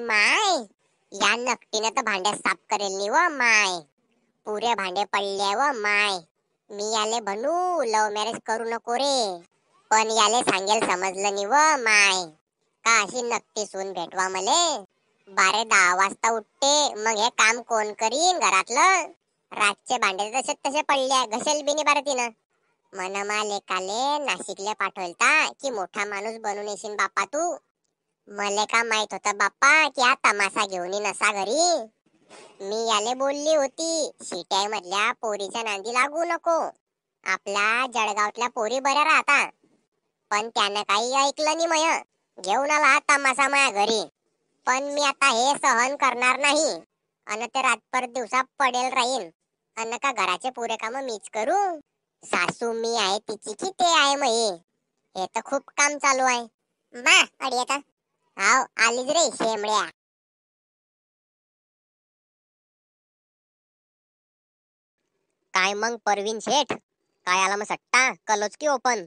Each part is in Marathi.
माय माय, या नकटीने तर भांडे साफ करेल नी व माय. पुरे भांडे पडले व माय. मी याले बनू लव मॅरेज करू नको रे, पण याले सांगेल समजलं नी व माय. का अशी नकटी सून भेटवा मले. 12-10 वाजता उठते, मग हे काम कोण करीन घरातलं. रातचे भांडे तसे पडले, घसेल बी नी बरं तिनं. मन माले काले नाशिकले पाठवलता की मोठा माणूस बनून येशील बाप्पा तू. मले का माहित होतं बाप्पा की हा तमाशा घेऊन येईन असा घरी. मी याले बोलली होती शिटाई मधल्या पोरीच्या नांदी लागू नको, आपल्या जळगावातल्या पोरी बऱ्या राहता. पण त्यानं काही ऐकलं नाही मय. घेऊन आला हा तमाशा माया घरी. पण मी आता हे सहन करणार नाही. अन ते रातभर दिवसा पडेल राहीन. अन का घराचे पुरे काम मीच करू. सासू मी आहे तिची की ते आहे मये. हे तर खूप काम चालू आहे. बा अडी आता हाव आलीच रे शेमड्या. काय मग परवीन शेठ, काय आला मग सट्टा कलोच की ओपन.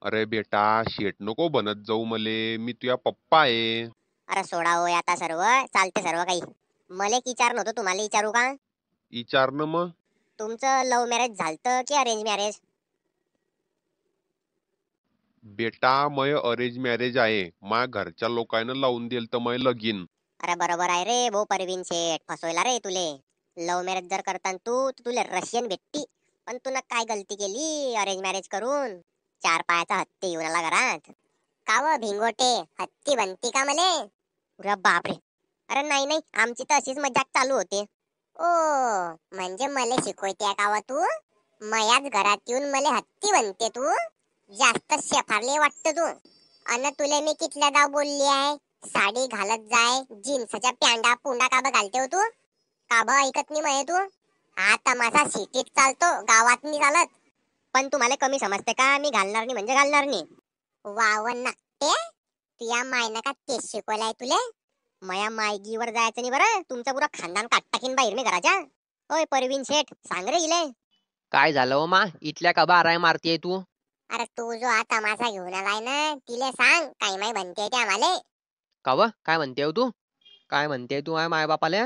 अरे बेटा शेट नको बनत जाऊ मले, मी तुझ्या पप्पा आहे. अरे सोडा होय आता सर्व चालते सर्व काही. मले विचार नव्हतं तुम्हाला विचारू का. विचारणं मग. तुमचं लव्ह मॅरेज झालतं की अरेंज मॅरेज. बेटा मय अरेंज मॅरेज आहे. माझ्या घरच्या लोकांना लावून दिल तर मय लगीन. अरे बरोबर आहे रे भाऊ परवीन शेठ, फसवला रे तुले. लव्ह मॅरेज जर करतान तू तुले रशियन भेटती. पण तू काय गलती केली अरेंज मॅरेज करून. 4 पायाचा हत्ती येऊन आला घरात. का व भिंगोटे, हत्ती बनती का मले. अरे बापरे. अरे नाही नाही, आमची तर अशीच मजाक चालू होते. ओ म्हणजे मले शिकवते का व तू. मयाच घरात येऊन मले हत्ती बनते तू. जास्त शेफारले वाटत तू. अन तुले मी कितल्यादा बोलली आहे साडी घालत जाय, जीन्सच्या पॅन्डा पुंडा का ब घालते हो तू. का ब ऐकत नाही मये तू. हा तमाशा सिटीत चालतो, गावात नाही चालत. पण तुम्हाला कमी समजते का, मी घालणार नाही म्हणजे घालणार नाही. वावन नागटे, तुया मायनं का तेच शिकवलाय तुले. मया मायगीवर जायचं नाही बरं, तुमचं पुरा खानदान काट टाकीन बाहेर मी घराच्या. ओय परवीन शेठ सांग रे इले. काय झालं हो मा, इथल्या का बाराय मारतीये तू. अरे तू जो हा तमाशा घेऊन आलाय ना तिले सांग काही माय बनते ते आम्हाले. का व काय म्हणते हो तू, काय म्हणते तू आहे माय बापाले.